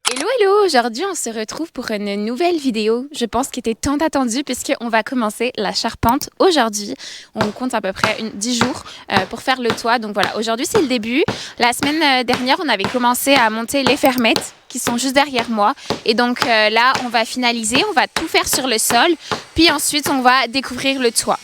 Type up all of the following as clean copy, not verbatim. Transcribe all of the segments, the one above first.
Hello, hello! Aujourd'hui, on se retrouve pour une nouvelle vidéo. Je pense qu'elle était tant attendue puisqu'on va commencer la charpente aujourd'hui. On compte à peu près 10 jours pour faire le toit. Donc voilà, aujourd'hui, c'est le début. La semaine dernière, on avait commencé à monter les fermettes qui sont juste derrière moi. Et donc là, on va finaliser, on va tout faire sur le sol. Puis ensuite, on va découvrir le toit.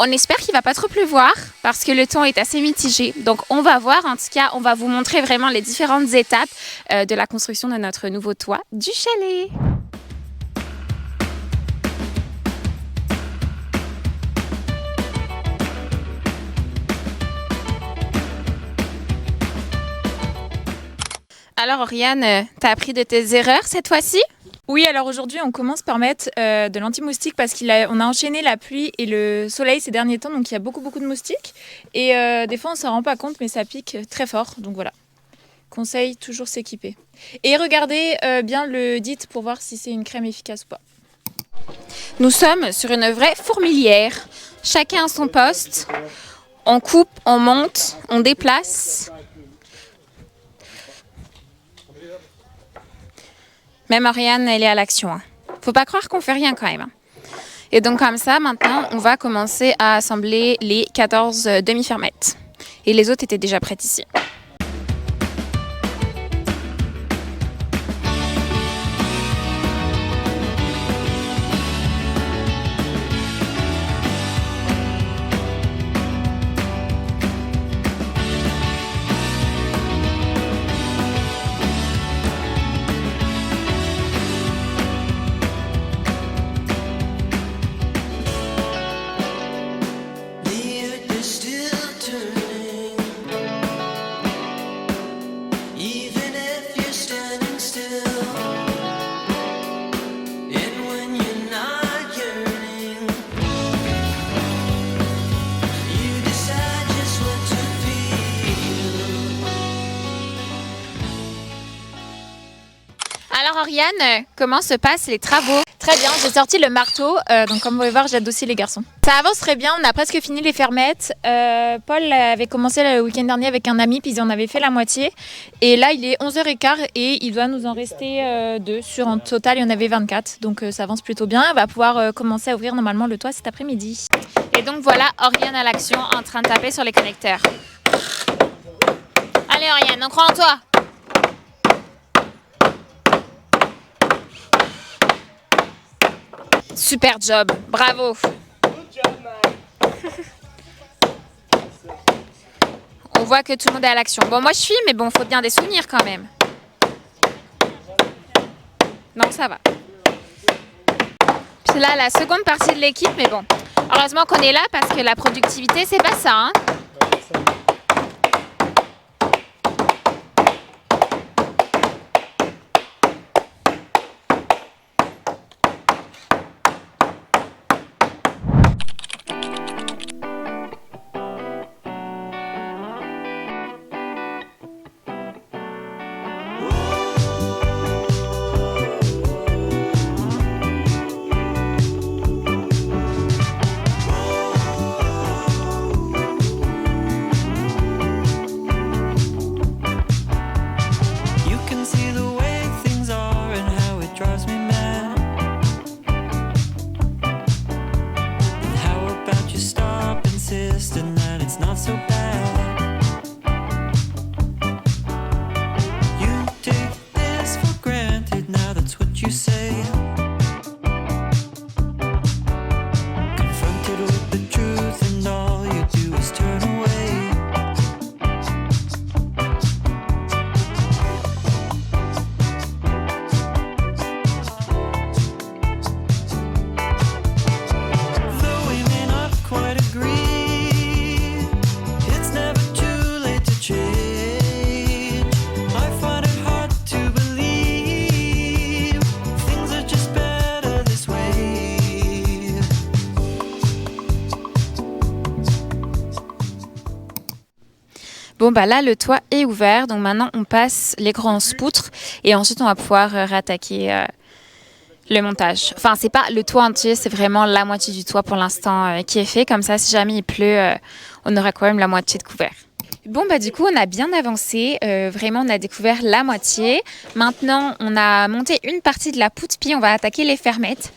On espère qu'il ne va pas trop pleuvoir parce que le temps est assez mitigé. Donc on va voir, en tout cas, on va vous montrer vraiment les différentes étapes de la construction de notre nouveau toit du chalet. Alors Oriane, t'as appris de tes erreurs cette fois-ci? Oui, alors aujourd'hui, on commence par mettre de l'anti-moustique parce qu'on a enchaîné la pluie et le soleil ces derniers temps, donc il y a beaucoup de moustiques. Et des fois, on ne s'en rend pas compte, mais ça pique très fort. Donc voilà, conseil, toujours s'équiper. Et regardez bien le DIT pour voir si c'est une crème efficace ou pas. Nous sommes sur une vraie fourmilière. Chacun à son poste. On coupe, on monte, on déplace. Même Oriane, elle est à l'action. Hein. Faut pas croire qu'on fait rien quand même. Hein. Et donc comme ça, maintenant, on va commencer à assembler les 14 demi-fermettes. Et les autres étaient déjà prêtes ici. Alors Oriane, comment se passent les travaux? Très bien, j'ai sorti le marteau, donc comme vous pouvez voir, j'aide aussi les garçons. Ça avance très bien, on a presque fini les fermettes. Paul avait commencé le week-end dernier avec un ami, puis ils en avaient fait la moitié. Et là, il est 11h15 et il doit nous en rester 2. En total, il y en avait 24, donc ça avance plutôt bien. On va pouvoir commencer à ouvrir normalement le toit cet après-midi. Et donc voilà Oriane à l'action en train de taper sur les connecteurs. Allez Oriane, on croit en toi! Super job, bravo. On voit que tout le monde est à l'action. Bon, moi je suis, mais bon, faut bien des souvenirs quand même. Non, ça va. C'est là la seconde partie de l'équipe, mais bon. Heureusement qu'on est là parce que la productivité, c'est pas ça, hein. Bon, bah là, le toit est ouvert. Donc maintenant, on passe les grandes poutres et ensuite, on va pouvoir rattaquer le montage. Enfin, c'est pas le toit entier, c'est vraiment la moitié du toit pour l'instant qui est fait. Comme ça, si jamais il pleut, on aura quand même la moitié de couvert. Bon, bah du coup, on a bien avancé. Vraiment, on a découvert la moitié. Maintenant, on a monté une partie de la poutre, puis on va attaquer les fermettes.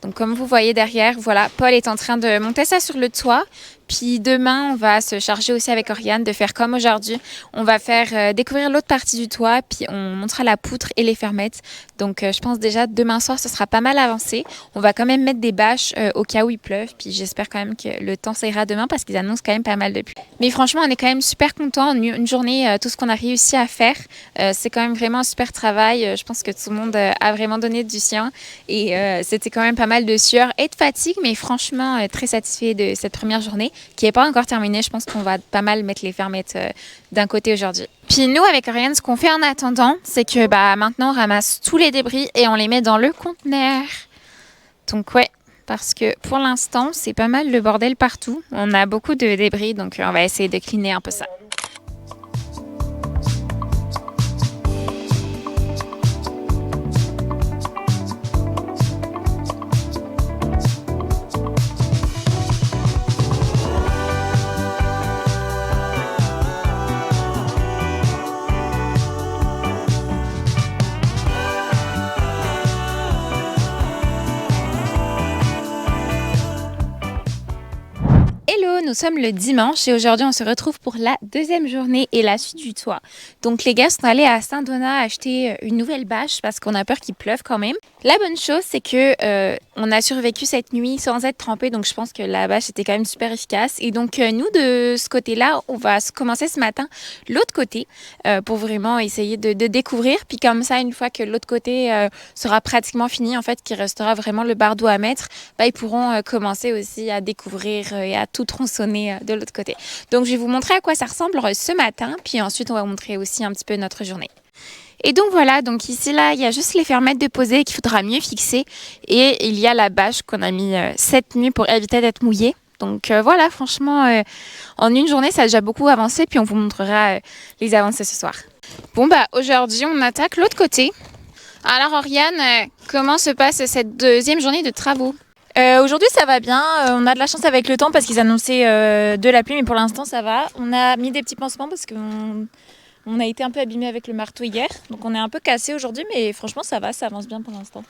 Donc, comme vous voyez derrière, voilà, Paul est en train de monter ça sur le toit. Puis demain, on va se charger aussi avec Oriane de faire comme aujourd'hui. On va faire découvrir l'autre partie du toit, puis on montera la poutre et les fermettes. Donc, je pense déjà demain soir, ce sera pas mal avancé. On va quand même mettre des bâches au cas où il pleuve. Puis j'espère quand même que le temps s'ira demain parce qu'ils annoncent quand même pas mal de pluie. Mais franchement, on est quand même super contents. Une journée, tout ce qu'on a réussi à faire, c'est quand même vraiment un super travail. Je pense que tout le monde a vraiment donné du sien. Et c'était quand même pas mal de sueur et de fatigue, mais franchement, très satisfait de cette première journée qui n'est pas encore terminée. Je pense qu'on va pas mal mettre les fermettes d'un côté aujourd'hui. Puis nous, avec Oriane, ce qu'on fait en attendant, c'est que maintenant, on ramasse tous les débris et on les met dans le conteneur. Donc ouais, parce que pour l'instant, c'est pas mal le bordel partout. On a beaucoup de débris, donc on va essayer de cleaner un peu ça. Hello, nous sommes le dimanche et aujourd'hui on se retrouve pour la deuxième journée et la suite du toit. Donc les gars sont allés à Saint-Donat acheter une nouvelle bâche parce qu'on a peur qu'il pleuve quand même. La bonne chose c'est que on a survécu cette nuit sans être trempés, donc je pense que la bâche était quand même super efficace. Et donc nous de ce côté-là, on va commencer ce matin l'autre côté pour vraiment essayer de découvrir. Puis comme ça, une fois que l'autre côté sera pratiquement fini, en fait, qu'il restera vraiment le bardeau à mettre, ils pourront commencer aussi à découvrir et à tout tronçonner de l'autre côté. Donc je vais vous montrer à quoi ça ressemble ce matin, puis ensuite on va vous montrer aussi un petit peu notre journée. Et donc voilà, donc ici là, il y a juste les fermettes de poser qu'il faudra mieux fixer et il y a la bâche qu'on a mis cette nuit pour éviter d'être mouillée. Donc voilà, franchement, en une journée, ça a déjà beaucoup avancé, puis on vous montrera les avancées ce soir. Bon aujourd'hui, on attaque l'autre côté. Alors Oriane, comment se passe cette deuxième journée de travaux ? Aujourd'hui ça va bien, on a de la chance avec le temps parce qu'ils annonçaient de la pluie, mais pour l'instant ça va. On a mis des petits pansements parce qu'on a été un peu abîmé avec le marteau hier, donc on est un peu cassé aujourd'hui, mais franchement ça va, ça avance bien pour l'instant.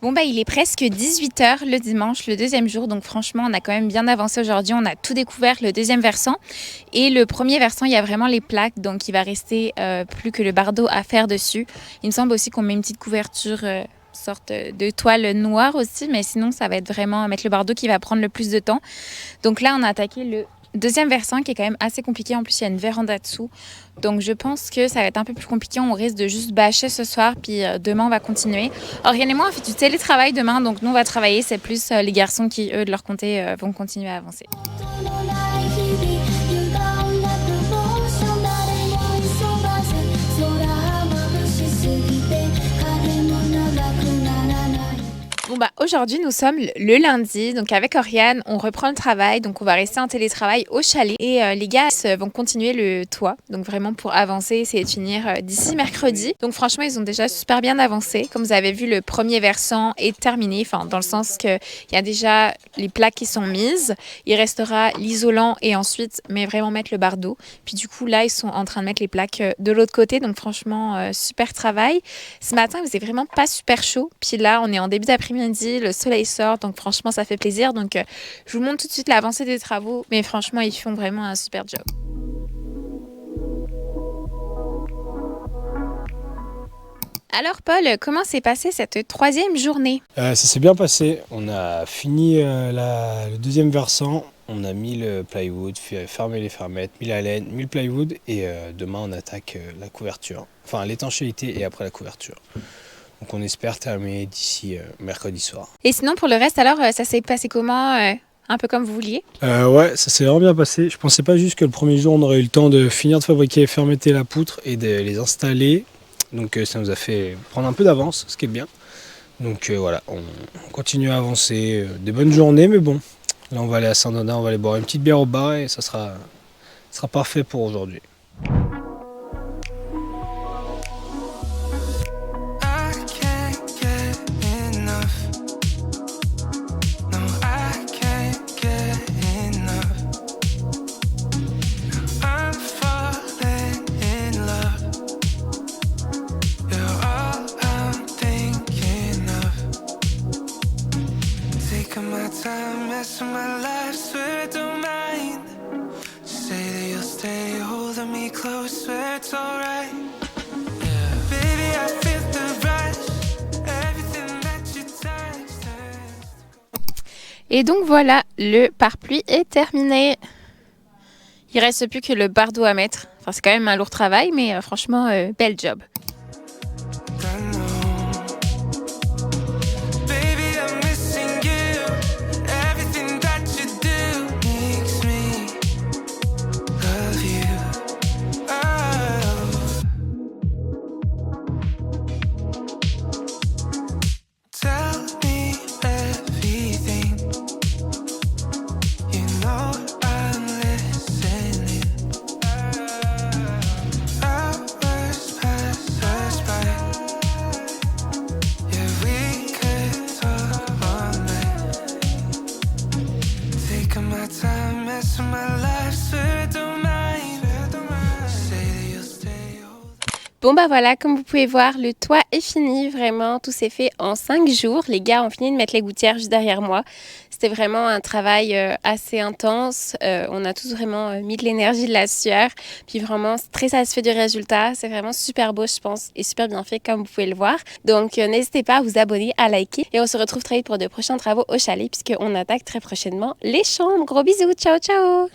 Bon il est presque 18h le dimanche, le deuxième jour, donc franchement on a quand même bien avancé aujourd'hui, on a tout découvert le deuxième versant et le premier versant il y a vraiment les plaques, donc il va rester plus que le bardeau à faire dessus. Il me semble aussi qu'on met une petite couverture sorte de toile noire aussi, mais sinon ça va être vraiment mettre le bardeau qui va prendre le plus de temps. Donc là on a attaqué le deuxième versant qui est quand même assez compliqué, en plus il y a une véranda dessous, donc je pense que ça va être un peu plus compliqué, on risque de juste bâcher ce soir, puis demain on va continuer. Oriane et moi on fait du télétravail demain, donc nous on va travailler, c'est plus les garçons qui eux de leur côté vont continuer à avancer. Bon bah aujourd'hui nous sommes le lundi, donc avec Oriane on reprend le travail, donc on va rester en télétravail au chalet et les gars vont continuer le toit, donc vraiment pour avancer, essayer de finir d'ici mercredi. Donc franchement ils ont déjà super bien avancé, comme vous avez vu le premier versant est terminé, enfin dans le sens que il y a déjà les plaques qui sont mises, il restera l'isolant et ensuite mais vraiment mettre le bardeau, puis du coup là ils sont en train de mettre les plaques de l'autre côté, donc franchement super travail. Ce matin il faisait vraiment pas super chaud, puis là on est en début d'après-midi, le soleil sort, donc franchement ça fait plaisir. Donc je vous montre tout de suite l'avancée des travaux, mais franchement ils font vraiment un super job. Alors Paul, comment s'est passée cette troisième journée? Ça s'est bien passé, on a fini le deuxième versant, on a mis le plywood, fermé les fermettes, mis la laine, mis le plywood et demain on attaque la couverture, enfin l'étanchéité et après la couverture. Donc on espère terminer d'ici mercredi soir. Et sinon pour le reste alors, ça s'est passé comment un peu comme vous vouliez? Ouais, ça s'est vraiment bien passé. Je pensais pas juste que le premier jour on aurait eu le temps de finir de fabriquer les fermettes et la poutre et de les installer. Donc ça nous a fait prendre un peu d'avance, ce qui est bien. Donc voilà, on continue à avancer. Des bonnes journées, mais bon. Là on va aller à Saint-Donat, on va aller boire une petite bière au bar et ça sera parfait pour aujourd'hui. Et donc voilà, le pare-pluie est terminé. Il reste plus que le bardeau à mettre. Enfin c'est quand même un lourd travail, mais franchement bel job. Bon bah voilà, comme vous pouvez voir, le toit est fini, vraiment, tout s'est fait en 5 jours. Les gars ont fini de mettre les gouttières juste derrière moi. C'était vraiment un travail assez intense. On a tous vraiment mis de l'énergie, de la sueur. Puis vraiment très satisfait du résultat. C'est vraiment super beau, je pense, et super bien fait comme vous pouvez le voir. Donc n'hésitez pas à vous abonner, à liker. Et on se retrouve très vite pour de prochains travaux au chalet puisqu'on attaque très prochainement les chambres. Gros bisous, ciao ciao!